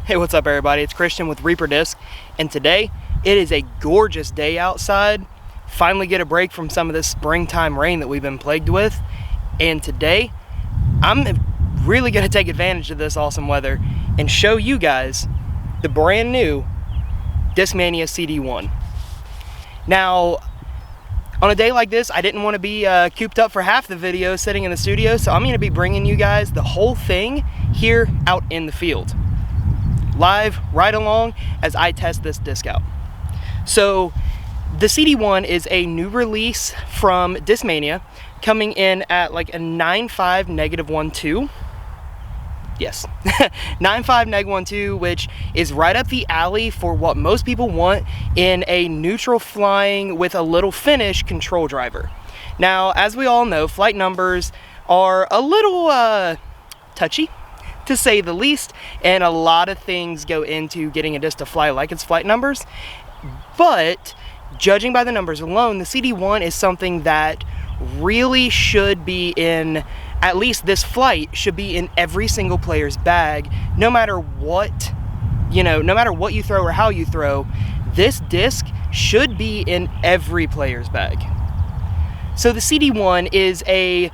Hey, what's up everybody? It's Christian with Reaper Disc, and today it is a gorgeous day outside. Finally get a break from some of this springtime rain that we've been plagued with, and today I'm really going to take advantage of this awesome weather and show you guys the brand new Discmania CD1. Now, on a day like this, I didn't want to be cooped up for half the video sitting in the studio, so I'm going to be bringing you guys the whole thing here out in the field. Live right along as I test this disc out. So the CD1 is a new release from Discmania, coming in at like a 9.5 -1.2. Yes, 9.5 -1.2, which is right up the alley for what most people want in a neutral flying with a little finish control driver. Now, as we all know, flight numbers are a little touchy, to say the least, and a lot of things go into getting a disc to fly like its flight numbers. But judging by the numbers alone, the CD1 is something that really should be in, at least this flight should be in every single player's bag, no matter what, no matter what you throw or how you throw. This disc should be in every player's bag. So the CD1 is a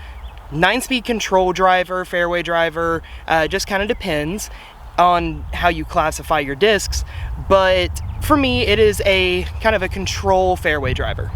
9-speed control driver, fairway driver, just kind of depends on how you classify your discs, but for me it is a kind of a control fairway driver.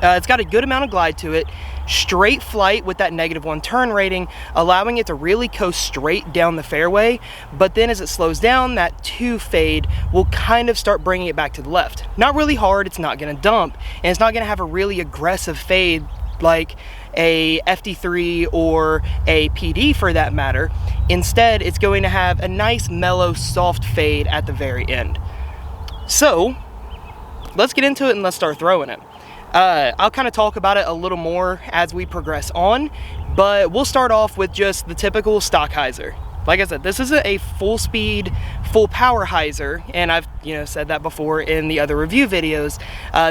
It's got a good amount of glide to it, straight flight with that -1 turn rating, allowing it to really coast straight down the fairway, but then as it slows down, that 2 fade will kind of start bringing it back to the left. Not really hard, it's not going to dump, and it's not going to have a really aggressive fade like a FD3 or a PD for that matter. Instead, it's going to have a nice mellow soft fade at the very end. So let's get into it and let's start throwing it. I'll kind of talk about it a little more as we progress on, but we'll start off with just the typical stock hyzer. Like I said, this isn't a full speed, full power hyzer, and I've said that before in the other review videos.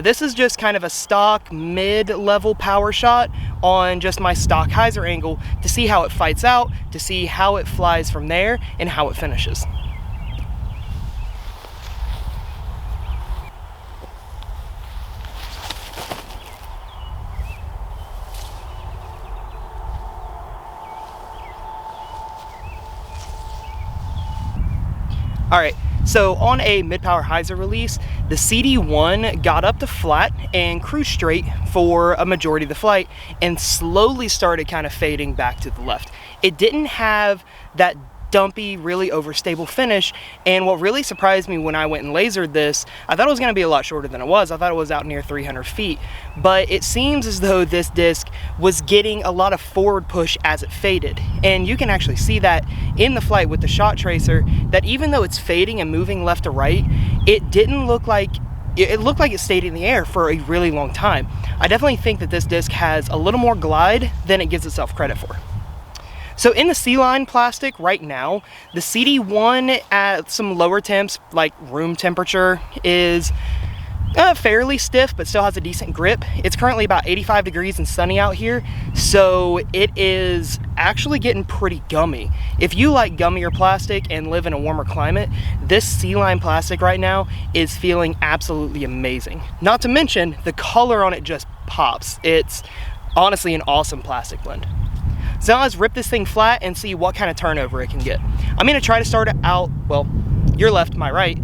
This is just kind of a stock mid-level power shot on just my stock hyzer angle to see how it fights out, to see how it flies from there, and how it finishes. Alright, so on a mid-power hyzer release, the CD1 got up to flat and cruised straight for a majority of the flight and slowly started kind of fading back to the left. It didn't have that dumpy, really overstable finish, and what really surprised me when I went and lasered this, I thought it was going to be a lot shorter than it was. I thought it was out near 300 feet, but it seems as though this disc was getting a lot of forward push as it faded, and you can actually see that in the flight with the shot tracer, that even though it's fading and moving left to right, it didn't look like it looked like it stayed in the air for a really long time. I definitely think that this disc has a little more glide than it gives itself credit for. So in the C-line plastic right now, the CD1 at some lower temps, like room temperature, is fairly stiff, but still has a decent grip. It's currently about 85 degrees and sunny out here, so it is actually getting pretty gummy. If you like gummier plastic and live in a warmer climate, this C-line plastic right now is feeling absolutely amazing. Not to mention, the color on it just pops. It's honestly an awesome plastic blend. So now let's rip this thing flat and see what kind of turnover it can get. I'm going to try to start it out, well, your left, my right,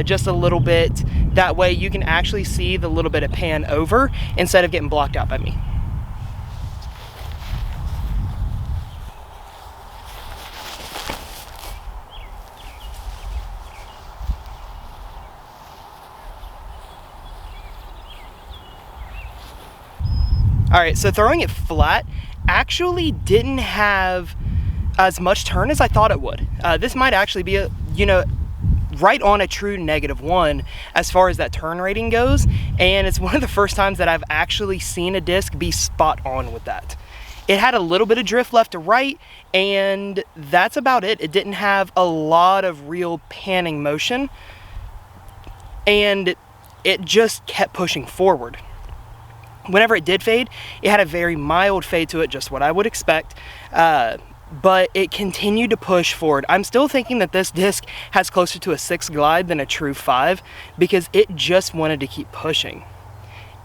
just a little bit. That way you can actually see the little bit of pan over instead of getting blocked out by me. Alright, so throwing it flat actually didn't have as much turn as I thought it would. This might actually be a, right on a true -1 as far as that turn rating goes, and it's one of the first times that I've actually seen a disc be spot on with that. It had a little bit of drift left to right, and that's about it. It didn't have a lot of real panning motion, and it just kept pushing forward. Whenever it did fade, it had a very mild fade to it, just what I would expect. but it continued to push forward. I'm still thinking that this disc has closer to a 6 glide than a true 5 because it just wanted to keep pushing.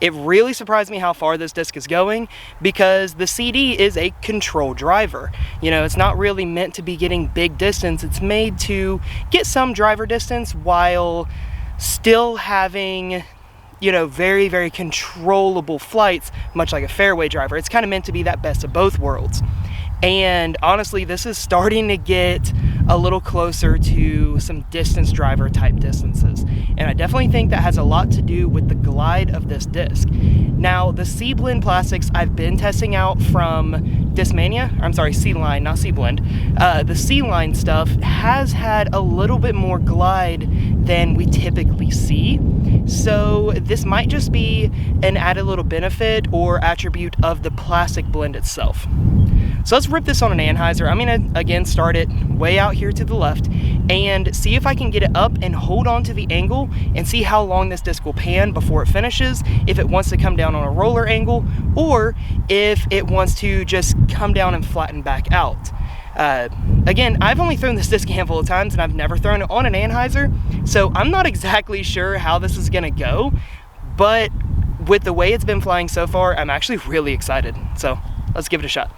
It really surprised me how far this disc is going because the CD is a control driver. You know, it's not really meant to be getting big distance. It's made to get some driver distance while still having, you know, very, very controllable flights, much like a fairway driver. It's kind of meant to be that best of both worlds. And honestly, this is starting to get a little closer to some distance driver type distances. And I definitely think that has a lot to do with the glide of this disc. Now, the C-Blend plastics I've been testing out from Discmania, I'm sorry, C-Line, not C-Blend. The C-Line stuff has had a little bit more glide than we typically see. So this might just be an added little benefit or attribute of the plastic blend itself. So let's rip this on an anhyzer. I'm gonna, again, start it way out here to the left and see if I can get it up and hold on to the angle and see how long this disc will pan before it finishes, if it wants to come down on a roller angle, or if it wants to just come down and flatten back out. Again, I've only thrown this disc a handful of times and I've never thrown it on an anhyzer, so I'm not exactly sure how this is gonna go, but with the way it's been flying so far, I'm actually really excited. So let's give it a shot.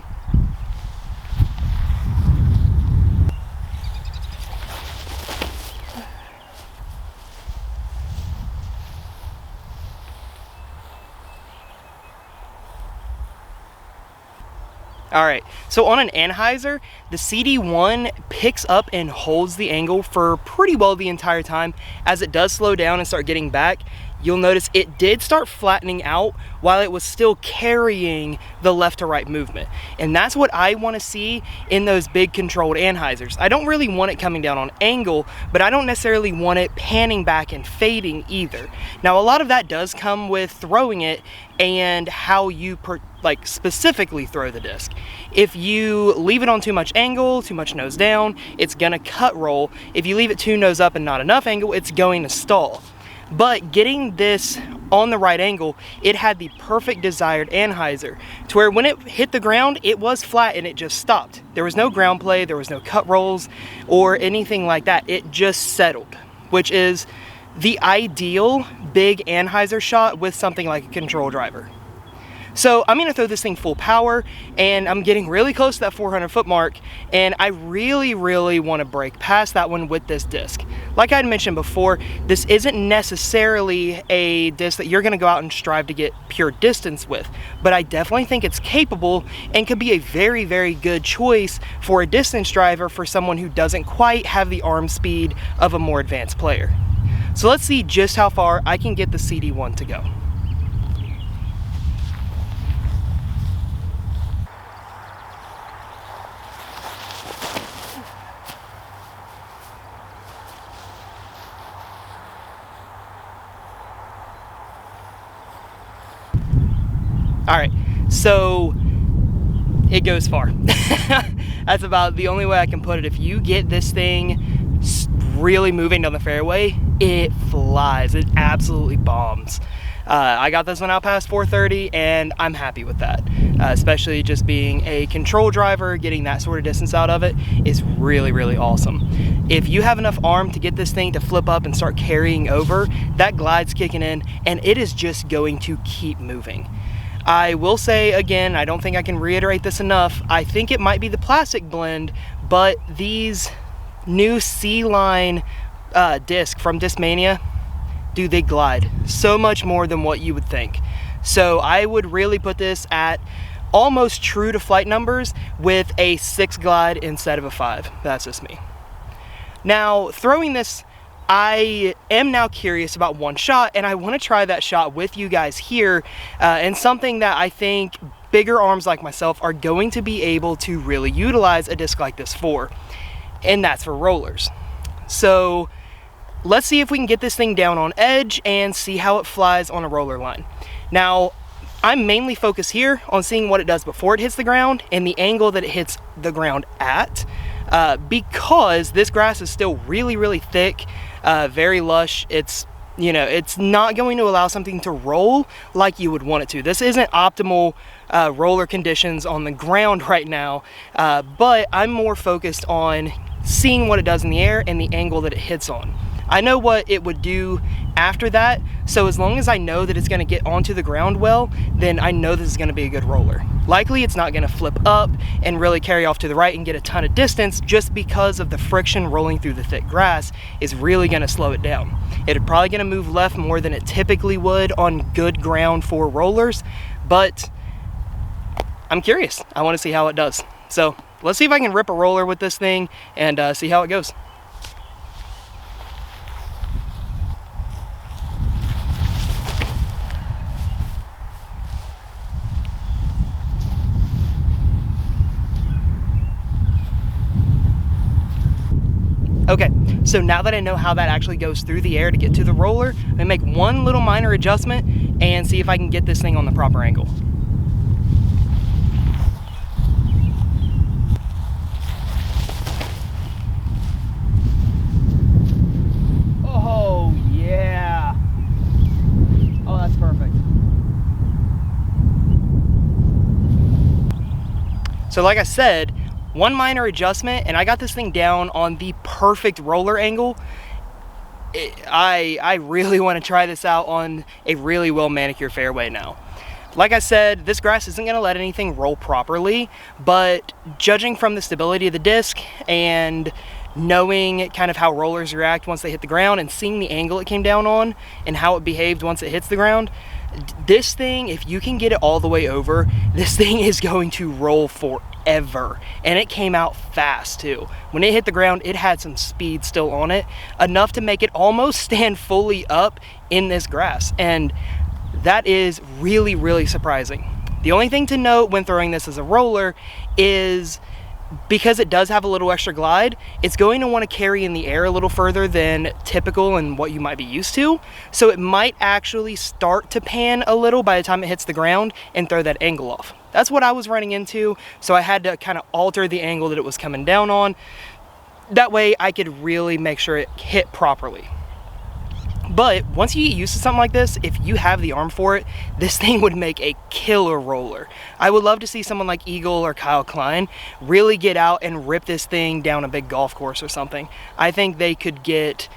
Alright, so on an anhyzer, the CD1 picks up and holds the angle for pretty well the entire time. As it does slow down and start getting back, you'll notice it did start flattening out while it was still carrying the left to right movement. And that's what I want to see in those big controlled anhyzers. I don't really want it coming down on angle, but I don't necessarily want it panning back and fading either. Now, a lot of that does come with throwing it and how you specifically throw the disc. If you leave it on too much angle, too much nose down, it's gonna cut roll. If you leave it too nose up and not enough angle, it's going to stall. But getting this on the right angle, it had the perfect desired anhyzer to where when it hit the ground, it was flat and it just stopped. There was no ground play, there was no cut rolls or anything like that. It just settled, which is the ideal big anhyzer shot with something like a control driver. So I'm gonna throw this thing full power and I'm getting really close to that 400 foot mark, and I really wanna break past that one with this disc. Like I had mentioned before, this isn't necessarily a disc that you're gonna go out and strive to get pure distance with, but I definitely think it's capable and could be a very good choice for a distance driver for someone who doesn't quite have the arm speed of a more advanced player. So let's see just how far I can get the CD1 to go. All right, so it goes far. That's about the only way I can put it. If you get this thing really moving down the fairway, it flies. It absolutely bombs. I got this one out past 430 and I'm happy with that. Especially just being a control driver, getting that sort of distance out of it is really awesome. If you have enough arm to get this thing to flip up and start carrying over, that glide's kicking in and it is just going to keep moving. I will say again, I don't think I can reiterate this enough, I think it might be the plastic blend, but these new C-Line disc from Discmania, dude, they glide so much more than what you would think. So I would really put this at almost true to flight numbers with a 6 glide instead of a 5. That's just me. Now, throwing this, I am now curious about one shot, and I want to try that shot with you guys here, and something that I think bigger arms like myself are going to be able to really utilize a disc like this for, and that's for rollers. So let's see if we can get this thing down on edge and see how it flies on a roller line. Now, I'm mainly focused here on seeing what it does before it hits the ground and the angle that it hits the ground at, because this grass is still really thick, very lush. It's You know, it's not going to allow something to roll like you would want it to. This isn't optimal roller conditions on the ground right now, but I'm more focused on seeing what it does in the air and the angle that it hits on. I know what it would do after that, so as long as I know that it's going to get onto the ground well, then I know this is going to be a good roller. Likely it's not going to flip up and really carry off to the right and get a ton of distance, just because of the friction rolling through the thick grass is really going to slow it down. It's probably going to move left more than it typically would on good ground for rollers, but I'm curious. I want to see how it does. So let's see if I can rip a roller with this thing and see how it goes. Okay, so now that I know how that actually goes through the air to get to the roller, I'm gonna make one little minor adjustment and see if I can get this thing on the proper angle. Oh, yeah. Oh, that's perfect. So like I said, one minor adjustment and I got this thing down on the perfect roller angle. I really want to try this out on a really well manicured fairway now. Like I said, this grass isn't going to let anything roll properly, but judging from the stability of the disc and knowing kind of how rollers react once they hit the ground and seeing the angle it came down on and how it behaved once it hits the ground, this thing, if you can get it all the way over, this thing is going to roll forever. And it came out fast too. When it hit the ground, it had some speed still on it, enough to make it almost stand fully up in this grass. And that is really, really surprising. The only thing to note when throwing this as a roller is, because it does have a little extra glide, it's going to want to carry in the air a little further than typical and what you might be used to. So it might actually start to pan a little by the time it hits the ground and throw that angle off. That's what I was running into, so I had to kind of alter the angle that it was coming down on. That way I could really make sure it hit properly. But once you get used to something like this, if you have the arm for it, this thing would make a killer roller. I would love to see someone like Eagle or Kyle Klein really get out and rip this thing down a big golf course or something. I think they could get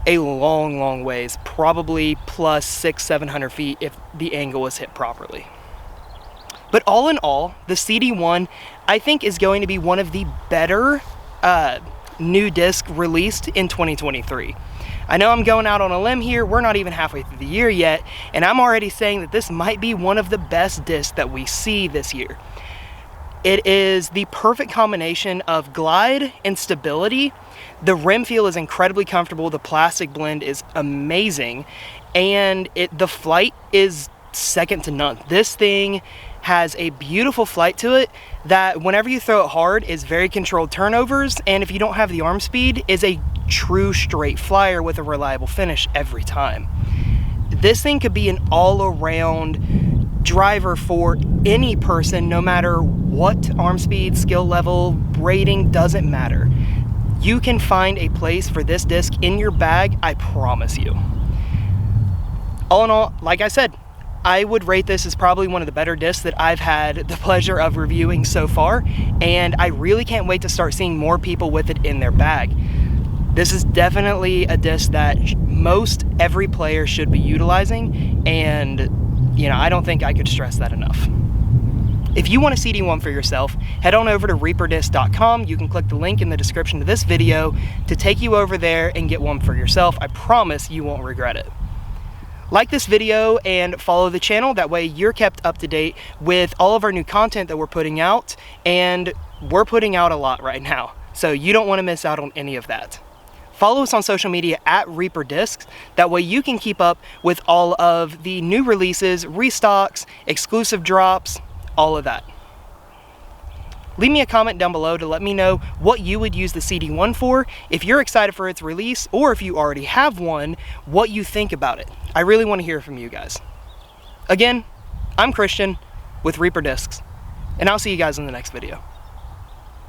a long, long ways, probably plus 600-700 feet if the angle was hit properly. But all in all, the CD1, I think, is going to be one of the better new disc released in 2023. I know I'm going out on a limb here, we're not even halfway through the year yet, and I'm already saying that this might be one of the best discs that we see this year. It is the perfect combination of glide and stability. The rim feel is incredibly comfortable, the plastic blend is amazing, and the flight is second to none. This thing has a beautiful flight to it that whenever you throw it hard is very controlled turnovers, and if you don't have the arm speed, is a true straight flyer with a reliable finish every time. This thing could be an all-around driver for any person, no matter what arm speed, skill level, rating, doesn't matter. You can find a place for this disc in your bag, I promise you. All in all, like I said, I would rate this as probably one of the better discs that I've had the pleasure of reviewing so far, and I really can't wait to start seeing more people with it in their bag. This is definitely a disc that most every player should be utilizing, and you know, I don't think I could stress that enough. If you want a CD1 for yourself, head on over to reaperdisc.com. You can click the link in the description of this video to take you over there and get one for yourself. I promise you won't regret it. Like this video and follow the channel, that way you're kept up to date with all of our new content that we're putting out, and we're putting out a lot right now, so you don't want to miss out on any of that. Follow us on social media at Reaper Discs, that way you can keep up with all of the new releases, restocks, exclusive drops, all of that. Leave me a comment down below to let me know what you would use the CD1 for, if you're excited for its release, or if you already have one, what you think about it. I really want to hear from you guys. Again, I'm Christian with Reaper Discs, and I'll see you guys in the next video.